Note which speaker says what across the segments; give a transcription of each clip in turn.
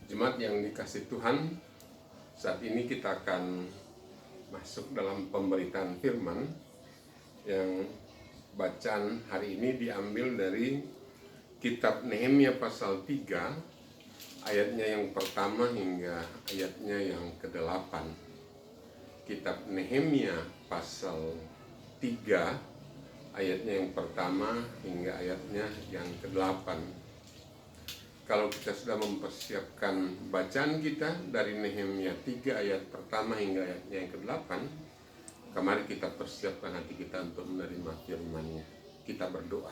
Speaker 1: Jemaat yang dikasih Tuhan, saat ini kita akan masuk dalam pemberitaan firman yang bacaan hari ini diambil dari kitab Nehemia pasal 3, ayatnya yang pertama hingga ayatnya yang ke-8. Kitab Nehemia pasal 3, ayatnya yang pertama hingga ayatnya yang ke-8. Kalau kita sudah mempersiapkan bacaan kita dari Nehemia 3 ayat pertama hingga ayatnya yang ke-8, mari kita persiapkan hati kita untuk menerima firman-Nya. Kita berdoa.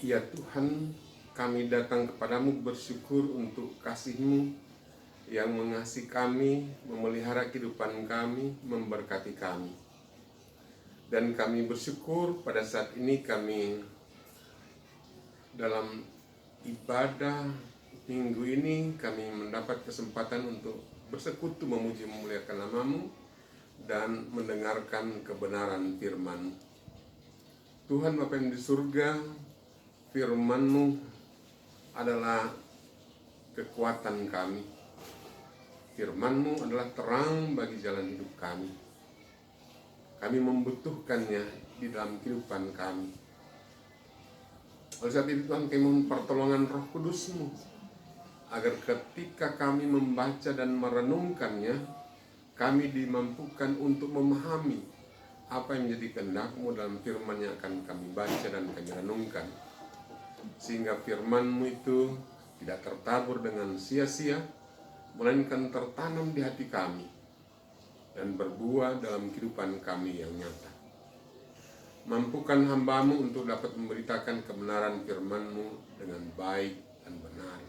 Speaker 1: Ya Tuhan, kami datang kepadamu bersyukur untuk kasih-Mu yang mengasihi kami, memelihara kehidupan kami, memberkati kami. Dan kami bersyukur pada saat ini kami dalam ibadah minggu ini kami mendapat kesempatan untuk bersekutu memuji memuliakan nama-Mu dan mendengarkan kebenaran firman. Tuhan Bapa yang di surga, firman-Mu adalah kekuatan kami. Firman-Mu adalah terang bagi jalan hidup kami. Kami membutuhkannya di dalam kehidupan kami. Oleh sebab itu Tuhan, kami mohon pertolongan Roh Kudus-Mu agar ketika kami membaca dan merenungkannya, kami dimampukan untuk memahami apa yang menjadi kehendak-Mu dalam firman yang akan kami baca dan kami renungkan, sehingga firman-Mu itu tidak tertabur dengan sia-sia, melainkan tertanam di hati kami dan berbuah dalam kehidupan kami yang nyata. Mampukan hamba-Mu untuk dapat memberitakan kebenaran firman-Mu dengan baik dan benar.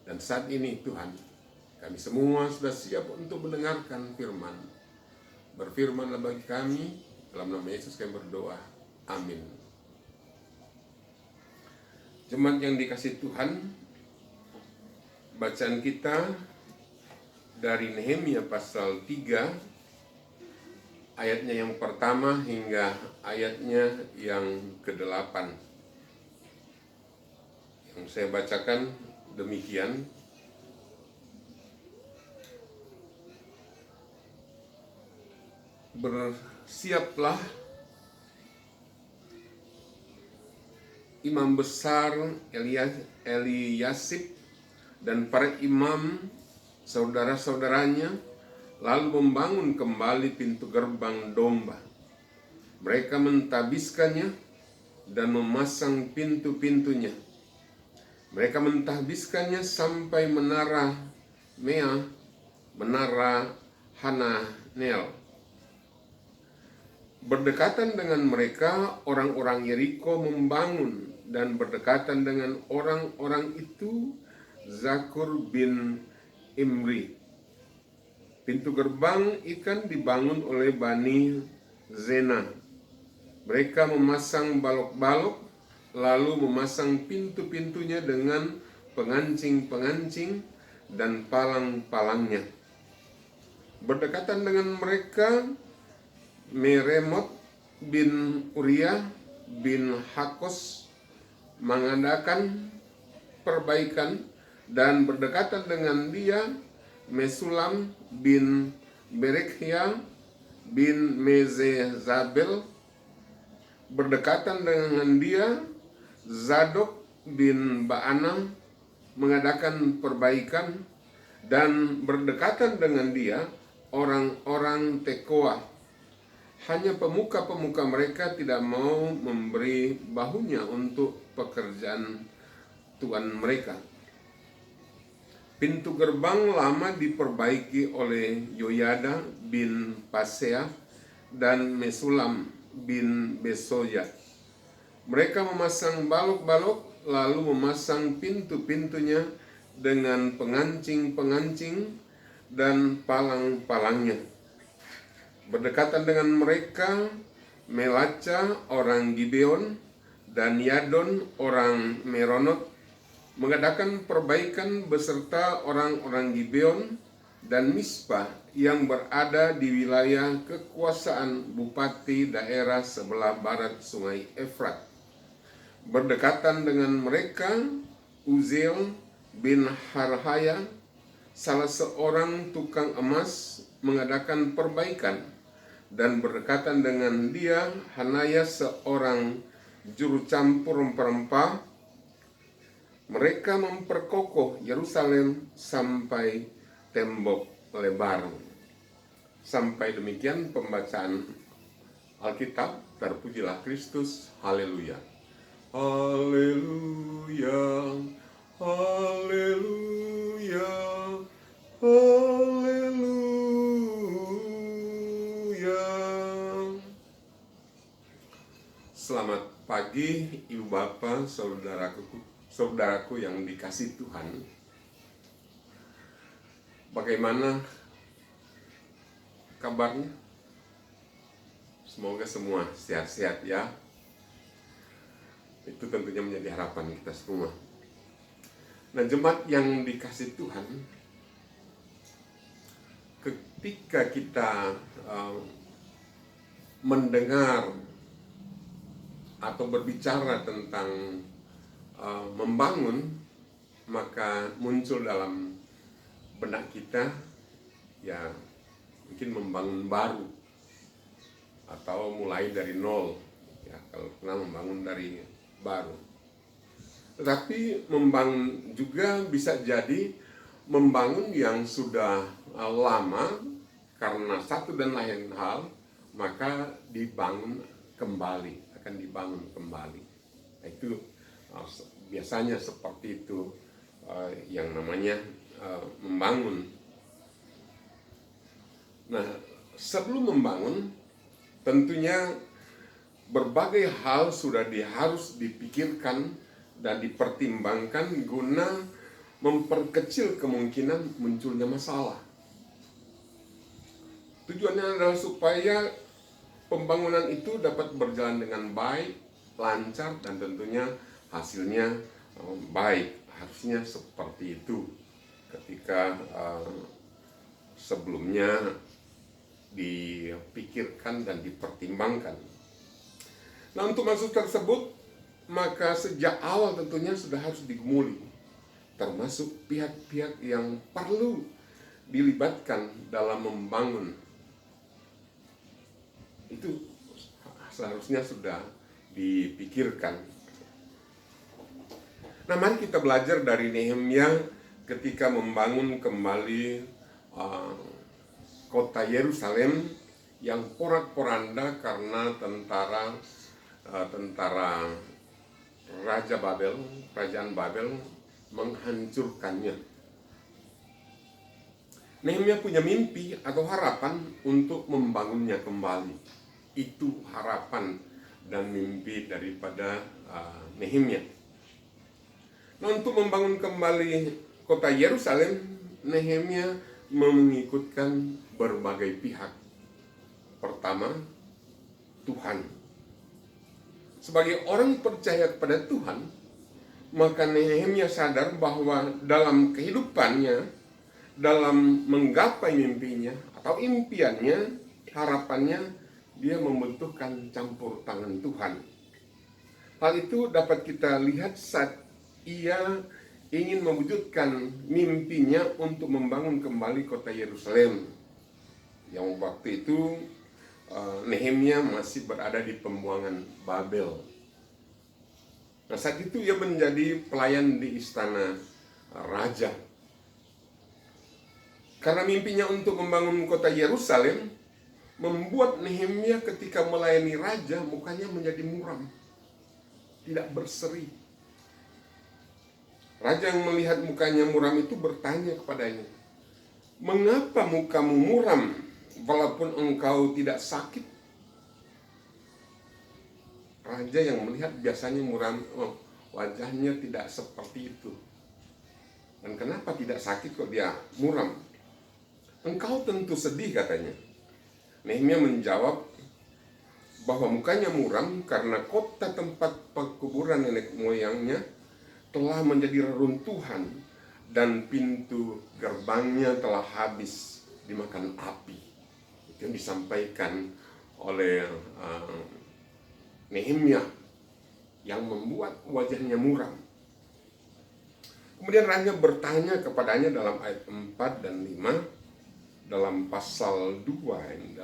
Speaker 1: Dan saat ini Tuhan, kami semua sudah siap untuk mendengarkan firman. Berfirmanlah bagi kami, dalam nama Yesus kami berdoa. Amin. Jemaat yang dikasih Tuhan, bacaan kita dari Nehemia pasal 3, ayatnya yang pertama hingga ayatnya yang ke-8. Yang saya bacakan demikian. Bersiaplah imam besar Eliasib dan para imam saudara-saudaranya lalu membangun kembali pintu gerbang domba. Mereka mentabiskannya dan memasang pintu-pintunya. Mereka mentahbiskannya sampai menara Mea, menara Hananel. Berdekatan dengan mereka, orang-orang Yeriko membangun, dan berdekatan dengan orang-orang itu Zakur bin Imri. Pintu gerbang ikan dibangun oleh Bani Zena. Mereka memasang balok-balok, lalu memasang pintu-pintunya dengan pengancing-pengancing dan palang-palangnya. Berdekatan dengan mereka, Meremot bin Uriah bin Hakos mengadakan perbaikan, dan berdekatan dengan dia Mesulam bin Berekhya bin Mezezabel. Berdekatan dengan dia Zadok bin Baana mengadakan perbaikan, dan berdekatan dengan dia orang-orang Tekoa. Hanya pemuka-pemuka mereka tidak mau memberi bahunya untuk pekerjaan tuan mereka. Pintu gerbang lama diperbaiki oleh Yoyada bin Pasea dan Mesulam bin Besoya. Mereka memasang balok-balok, lalu memasang pintu-pintunya dengan pengancing-pengancing dan palang-palangnya. Berdekatan dengan mereka, Melaca orang Gibeon dan Yadon orang Meronot mengadakan perbaikan beserta orang-orang Gibeon dan Mispa yang berada di wilayah kekuasaan bupati daerah sebelah barat Sungai Efrat. Berdekatan dengan mereka, Uziel bin Harhaya, salah seorang tukang emas, mengadakan perbaikan, dan berdekatan dengan dia Hanaya, seorang juru campur rempah-rempah. Mereka memperkokoh Yerusalem sampai tembok lebar. Sampai demikian pembacaan Alkitab. Terpujilah Kristus. Haleluya. Haleluya. Haleluya. Haleluya. Selamat pagi Ibu Bapak, saudaraku yang dikasihi Tuhan. Bagaimana kabarnya? Semoga semua sehat-sehat ya. Itu tentunya menjadi harapan kita semua. Nah, jemaat yang dikasihi Tuhan, ketika kita mendengar atau berbicara tentang membangun, maka muncul dalam benak kita ya mungkin membangun baru atau mulai dari nol ya, kalau pernah membangun dari baru. Tetapi membangun juga bisa jadi membangun yang sudah lama karena satu dan lain hal, maka dibangun kembali, akan dibangun kembali. Itu biasanya seperti itu yang namanya membangun. Nah, sebelum membangun tentunya berbagai hal sudah harus dipikirkan dan dipertimbangkan guna memperkecil kemungkinan munculnya masalah. Tujuannya adalah supaya pembangunan itu dapat berjalan dengan baik, lancar, dan tentunya hasilnya baik. Harusnya seperti itu ketika sebelumnya dipikirkan dan dipertimbangkan. Nah, untuk maksud tersebut, maka sejak awal tentunya sudah harus digumuli, termasuk pihak-pihak yang perlu dilibatkan dalam membangun. Itu seharusnya sudah dipikirkan. Nah, mari kita belajar dari Nehemia ketika membangun kembali kota Yerusalem yang porak-poranda karena tentara kerajaan Babel menghancurkannya. Nehemia punya mimpi atau harapan untuk membangunnya kembali. Itu harapan dan mimpi daripada Nehemia. Nah, untuk membangun kembali kota Yerusalem, Nehemia mengikutkan berbagai pihak. Pertama, Tuhan. Sebagai orang percaya kepada Tuhan, maka Nehemia sadar bahwa dalam kehidupannya, dalam menggapai mimpinya atau impiannya, harapannya, dia membutuhkan campur tangan Tuhan. Hal itu dapat kita lihat saat ia ingin mewujudkan mimpinya untuk membangun kembali kota Yerusalem. Yang waktu itu Nehemia masih berada di pembuangan Babel. Nah, saat itu ia menjadi pelayan di istana raja. Karena mimpinya untuk membangun kota Yerusalem membuat Nehemia ketika melayani raja mukanya menjadi muram, tidak berseri. Raja yang melihat mukanya muram itu bertanya kepadanya, "Mengapa mukamu muram walaupun engkau tidak sakit?" Raja yang melihat biasanya muram, wajahnya tidak seperti itu. Dan kenapa tidak sakit kok dia muram? "Engkau tentu sedih," katanya. Nehemia menjawab bahwa mukanya muram karena kota tempat pekuburan nenek moyangnya telah menjadi reruntuhan dan pintu gerbangnya telah habis dimakan api. Itu yang disampaikan oleh Nehemia yang membuat wajahnya muram. Kemudian raja bertanya kepadanya dalam ayat 4 dan 5, dalam pasal 2,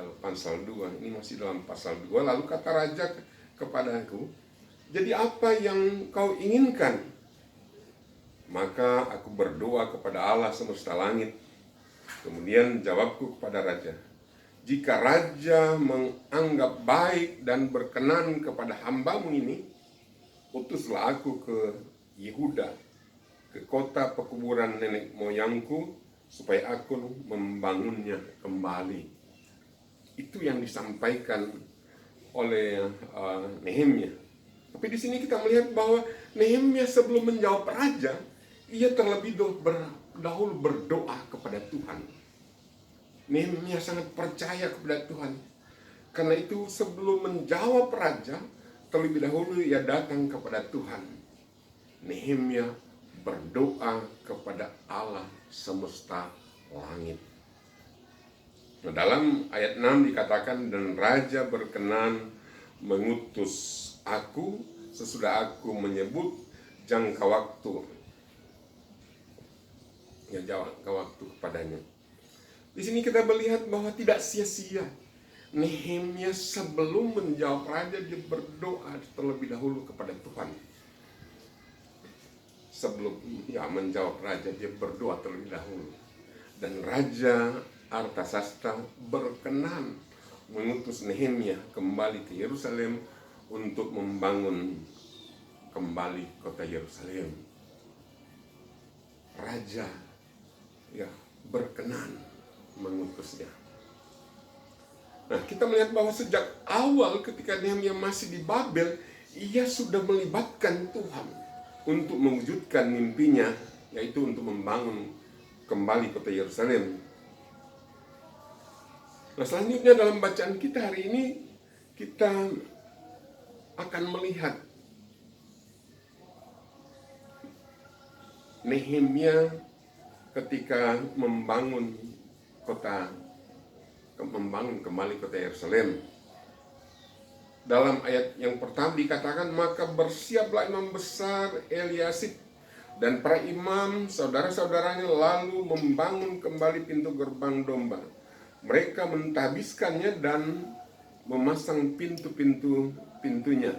Speaker 1: ini masih dalam pasal 2. Lalu kata raja kepadaku, jadi apa yang kau inginkan? Maka aku berdoa kepada Allah semesta langit. Kemudian jawabku kepada raja, jika raja menganggap baik dan berkenan kepada hambamu ini, utuslah aku ke Yehuda, ke kota pekuburan nenek moyangku, supaya aku membangunnya kembali. Itu yang disampaikan oleh Nehemia. Tapi di sini kita melihat bahwa Nehemia sebelum menjawab raja, ia terlebih dahulu berdoa kepada Tuhan. Nehemia sangat percaya kepada Tuhan. Karena itu sebelum menjawab raja, terlebih dahulu ia datang kepada Tuhan. Nehemia berdoa kepada Allah semesta langit. Nah, dalam ayat 6 dikatakan, dan raja berkenan mengutus aku sesudah aku menyebut jangka waktu kepadanya. Di sini kita melihat bahwa tidak sia-sia Nehemia sebelum menjawab raja, dia berdoa terlebih dahulu kepada Tuhan. Sebelum menjawab raja, dia berdoa terlebih dahulu. Dan Raja Artasasta berkenan mengutus Nehemia kembali ke Yerusalem untuk membangun kembali kota Yerusalem. Raja berkenan mengutusnya. Nah, kita melihat bahwa sejak awal ketika Nehemia masih di Babel, ia sudah melibatkan Tuhan untuk mewujudkan mimpinya, yaitu untuk membangun kembali kota Yerusalem. Nah, selanjutnya dalam bacaan kita hari ini, kita akan melihat Nehemia ketika membangun kembali kota Yerusalem. Dalam ayat yang pertama dikatakan, maka bersiaplah imam besar Eliasib dan para imam saudara-saudaranya lalu membangun kembali pintu gerbang domba. Mereka mentahbiskannya dan memasang pintunya.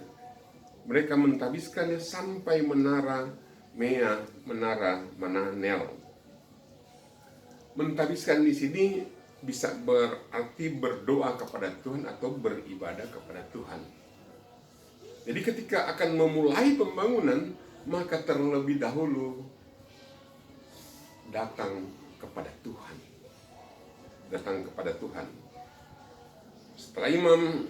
Speaker 1: Mereka mentahbiskannya sampai menara Mananel. Mentahbiskan di sini bisa berarti berdoa kepada Tuhan atau beribadah kepada Tuhan. Jadi ketika akan memulai pembangunan, maka terlebih dahulu datang kepada Tuhan. Setelah imam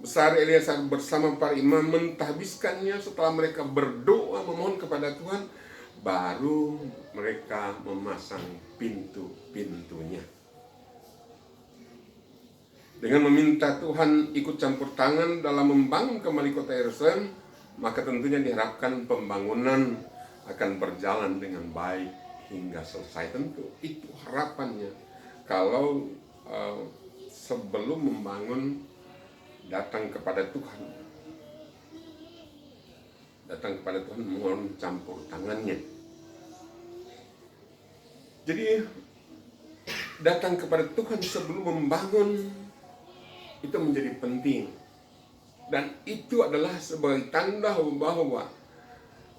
Speaker 1: besar Eliasar bersama para imam mentahbiskannya, setelah mereka berdoa memohon kepada Tuhan, baru mereka memasang pintu-pintunya. Dengan meminta Tuhan ikut campur tangan dalam membangun kembali kota Yerusalem, maka tentunya diharapkan pembangunan akan berjalan dengan baik hingga selesai. Tentu itu harapannya. Kalau sebelum membangun datang kepada Tuhan mohon campur tangannya. Jadi datang kepada Tuhan sebelum membangun itu menjadi penting, dan itu adalah sebagai tanda bahwa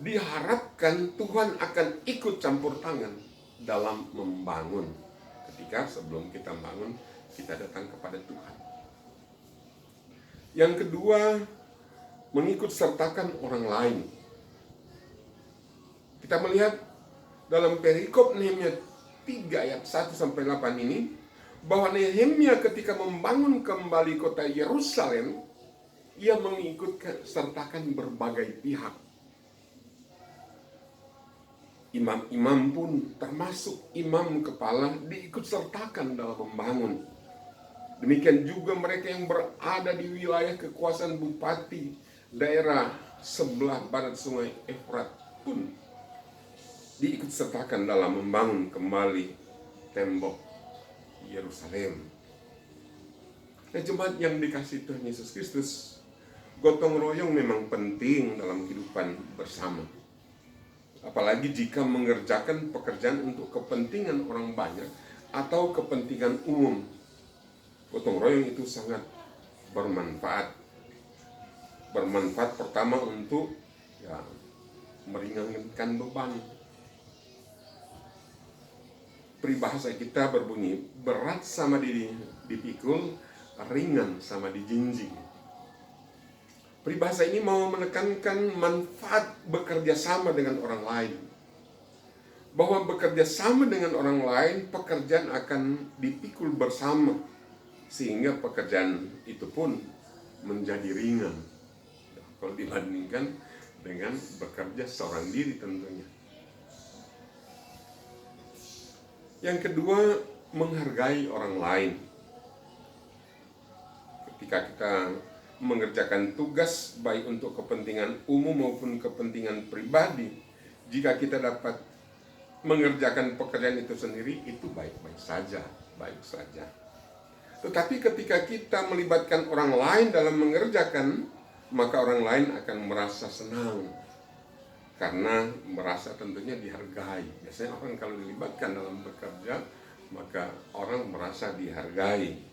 Speaker 1: diharapkan Tuhan akan ikut campur tangan dalam membangun. Ketika sebelum kita bangun, kita datang kepada Tuhan. Yang kedua, mengikut sertakan orang lain. Kita melihat dalam perikop Nehemia 3 ayat 1-8 ini, bahwa Nehemia ketika membangun kembali kota Yerusalem, ia mengikut sertakan berbagai pihak. Imam-imam pun termasuk imam kepala diikut sertakan dalam membangun. Demikian juga mereka yang berada di wilayah kekuasaan bupati daerah sebelah barat sungai Efrat pun diikut sertakan dalam membangun kembali tembok Yerusalem. Nah, jemaat yang dikasihi Tuhan Yesus Kristus, gotong royong memang penting dalam kehidupan bersama. apalagi jika mengerjakan pekerjaan untuk kepentingan orang banyak atau kepentingan umum. Gotong royong itu sangat bermanfaat. Bermanfaat pertama untuk meringankan beban. Peribahasa kita berbunyi, berat sama dipikul, ringan sama dijinjing. Peribahasa ini mau menekankan manfaat bekerja sama dengan orang lain. Bahwa bekerja sama dengan orang lain, pekerjaan akan dipikul bersama, sehingga pekerjaan itu pun menjadi ringan. Kalau dibandingkan dengan bekerja seorang diri tentunya. Yang kedua, menghargai orang lain. Ketika kita mengerjakan tugas baik untuk kepentingan umum maupun kepentingan pribadi, jika kita dapat mengerjakan pekerjaan itu sendiri, itu baik-baik saja, baik saja. Tetapi ketika kita melibatkan orang lain dalam mengerjakan, maka orang lain akan merasa senang karena merasa tentunya dihargai. Biasanya orang kalau dilibatkan dalam bekerja, maka orang merasa dihargai.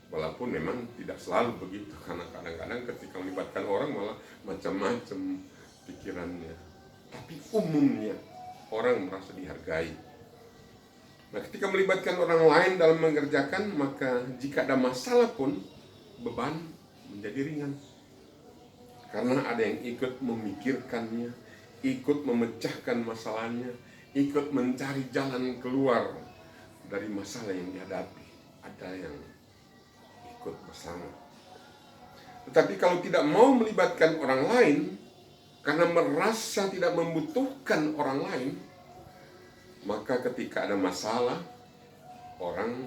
Speaker 1: Walaupun memang tidak selalu begitu, karena kadang-kadang ketika melibatkan orang malah macam-macam pikirannya. Tapi umumnya orang merasa dihargai. Nah, ketika melibatkan orang lain dalam mengerjakan, maka jika ada masalah pun beban menjadi ringan. Karena ada yang ikut memikirkannya, ikut memecahkan masalahnya, ikut mencari jalan keluar dari masalah yang dihadapi. Ada yang ikut bersama. Tetapi kalau tidak mau melibatkan orang lain, karena merasa tidak membutuhkan orang lain, maka ketika ada masalah, orang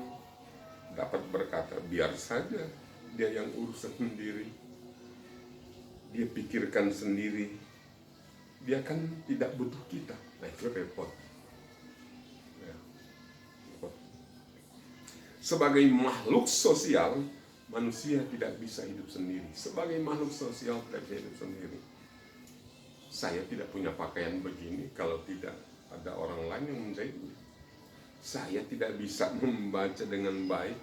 Speaker 1: dapat berkata, biar saja dia yang urus sendiri. Dia pikirkan sendiri. Dia kan tidak butuh kita. Nah, itu repot. Ya, repot. Sebagai makhluk sosial, manusia tidak bisa hidup sendiri. Sebagai makhluk sosial tidak bisa hidup sendiri. Saya tidak punya pakaian begini kalau tidak ada orang lain yang menjahitnya. Saya tidak bisa membaca dengan baik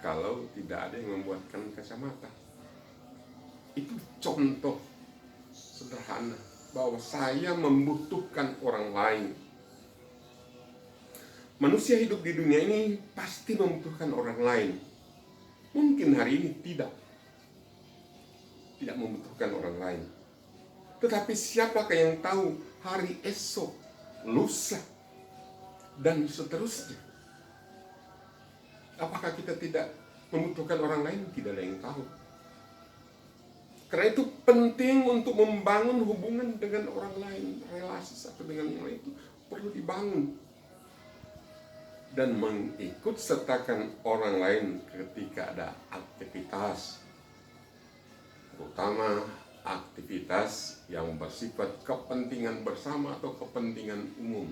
Speaker 1: kalau tidak ada yang membuatkan kacamata. Itu contoh sederhana bahwa saya membutuhkan orang lain. Manusia hidup di dunia ini pasti membutuhkan orang lain. Mungkin hari ini tidak membutuhkan orang lain. Tetapi siapakah yang tahu hari esok, lusa, dan seterusnya? Apakah kita tidak membutuhkan orang lain? Tidak ada yang tahu. Karena itu penting untuk membangun hubungan dengan orang lain. Relasi satu dengan yang lain itu perlu dibangun. Dan mengikut sertakan orang lain ketika ada aktivitas. Terutama aktivitas yang bersifat kepentingan bersama atau kepentingan umum.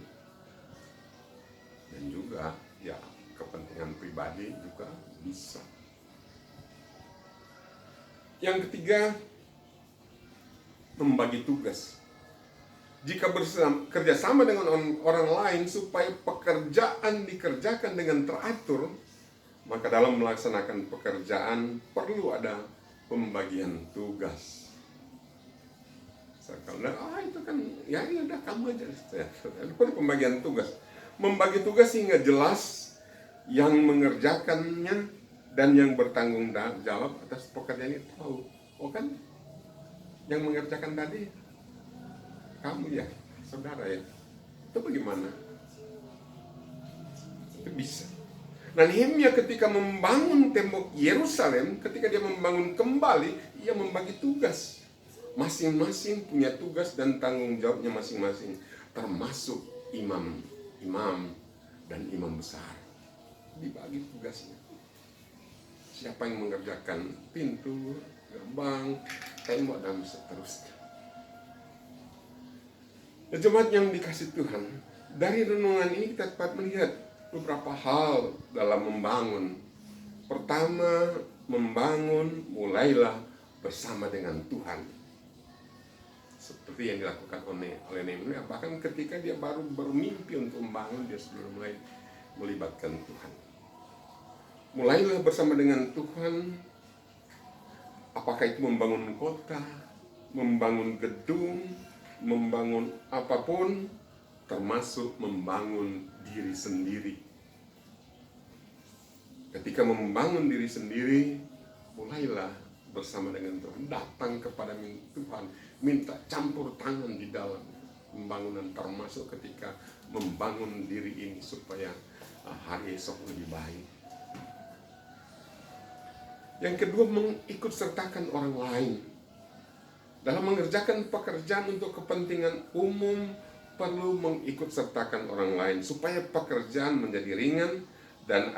Speaker 1: Dan juga ya kepentingan pribadi juga bisa. Yang ketiga, membagi tugas. Jika kerjasama dengan orang lain supaya pekerjaan dikerjakan dengan teratur, maka dalam melaksanakan pekerjaan perlu ada pembagian tugas. Karena itu kan ya udah kamu aja. Perlu pembagian tugas. Membagi tugas sehingga jelas yang mengerjakannya dan yang bertanggung jawab atas pekerjaan itu tahu. Oh kan? Yang mengerjakan tadi kamu ya, saudara ya. Itu bagaimana? Itu bisa. Nah, Nehemia ketika membangun tembok Yerusalem, ketika dia membangun kembali, ia membagi tugas. Masing-masing punya tugas dan tanggung jawabnya masing-masing, termasuk imam dan imam besar. Dibagi tugasnya. Siapa yang mengerjakan pintu, gerbang, tembok, dan seterusnya. Jemaat yang dikasih Tuhan, dari renungan ini kita dapat melihat beberapa hal dalam membangun. Pertama, membangun mulailah bersama dengan Tuhan. seperti yang dilakukan oleh Nehemia. Bahkan ketika dia baru bermimpi untuk membangun, dia sudah mulai melibatkan Tuhan. Mulailah bersama dengan Tuhan, apakah itu membangun kota, membangun gedung, membangun apapun, termasuk membangun diri sendiri. Ketika membangun diri sendiri, mulailah bersama dengan Tuhan, datang kepada Tuhan, minta campur tangan di dalam pembangunan, termasuk ketika membangun diri ini supaya hari esok lebih baik. Yang kedua, mengikut sertakan orang lain. Dalam mengerjakan pekerjaan untuk kepentingan umum, perlu mengikut sertakan orang lain supaya pekerjaan menjadi ringan dan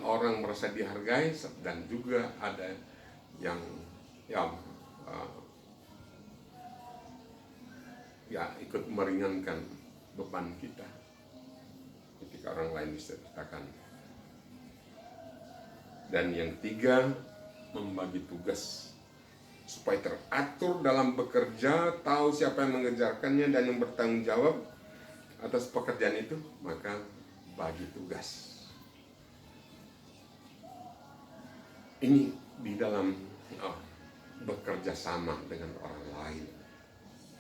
Speaker 1: orang merasa dihargai, dan juga ada yang ikut meringankan beban kita ketika orang lain disertakan. Dan yang ketiga, membagi tugas supaya teratur dalam bekerja, tahu siapa yang mengerjakannya dan yang bertanggung jawab atas pekerjaan itu, maka bagi tugas. Ini di dalam bekerja sama dengan orang lain.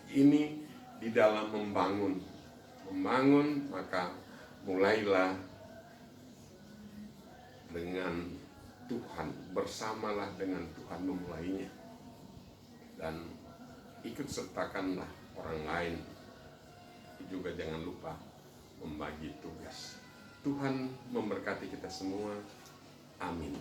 Speaker 1: Ini di dalam membangun, maka mulailah dengan Tuhan, bersamalah dengan Tuhan memulainya, dan ikut sertakanlah orang lain. Juga jangan lupa membagi tugas. Tuhan memberkati kita semua. Amin.